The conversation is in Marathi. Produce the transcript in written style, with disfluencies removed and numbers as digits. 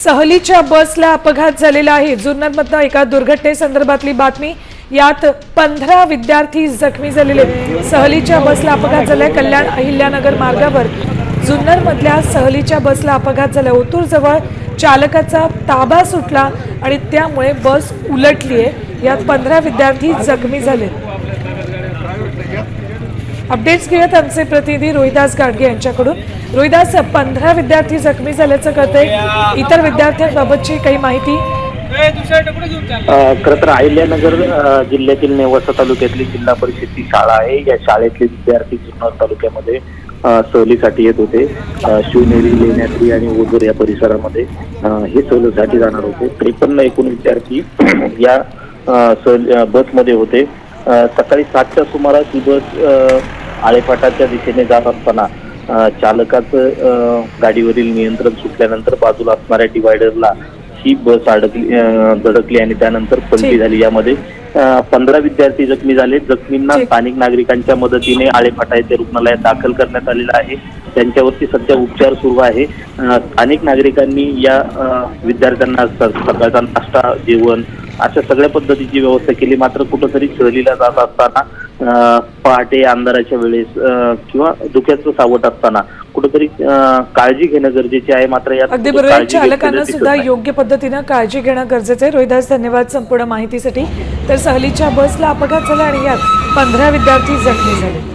सहलीच्या बसला अपघात झालेला आहे। जुन्नरमधल्या एका दुर्घटनेसंदर्भातली बातमी। यात 15 विद्यार्थी जखमी झालेले। सहलीच्या बसला अपघात झालाय। कल्याण अहिल्यानगर मार्गावर जुन्नरमधल्या सहलीच्या बसला अपघात झाला। ओतूर जवळ चालकाचा ताबा सुटला आणि त्यामुळे बस उलटली आहे। यात 15 विद्यार्थी जखमी झाले। अपडेट्स घेऊयात आमचे प्रतिनिधी रोहिदास गाडगे यांच्याकडून। रोहिदास, 15 विद्यार्थी जखमी झाल्याचं कळतंय। इतर विद्यार्थ्यांबाबतची काही माहिती? खरं तर अहिल्यानगर जिल्ह्यातील नेवासा तालुक्यातली जिल्हा परिषदची शाळा आहे। या शाळेतले विद्यार्थी जुन्नर तालुक्यामध्ये सहलीसाठी येत होते। शिवनेरी, लेण्याद्री आणि ओझर या परिसरामध्ये हे सहलीसाठी जाणार होते। 53 एकूण विद्यार्थी या बसमध्ये होते। सकाळी 7च्या सुमारास ही बस आळेफाटाच्या दिशेने जात असताना चालकाचं गाडीवरील नियंत्रण सुटल्यानंतर बाजूला असणाऱ्या डिवायडरला ही बस धडकली आणि त्यानंतर पलटी झाली। यामध्ये 15 विद्यार्थी जखमी झाले। जखमींना स्थानिक नागरिकांच्या मदतीने आळेफाटा येथे रुग्णालयात दाखल करण्यात आलेलं आहे। त्यांच्यावरती सध्या उपचार सुरू आहे। अनेक नागरिकांनी या विद्यार्थ्यांना सकाळचा नाश्ता, जेवण अशा सगळ्या पद्धतीची व्यवस्था केली। मात्र कुठंतरी सहलीला जात असताना पहाटे अंधाराच्या वेळेस किंवा धुक्याचं सावट असताना कुठेतरी काळजी घेणं गरजेचे आहे। मात्र यात अगदी बरोबर, चालकांना सुद्धा योग्य पद्धतीने काळजी घेणं गरजेचं आहे। रोहिदास, धन्यवाद संपूर्ण माहितीसाठी। तर सहलीच्या बसला अपघात झाला आणि यात 15 विद्यार्थी जखमी झाले।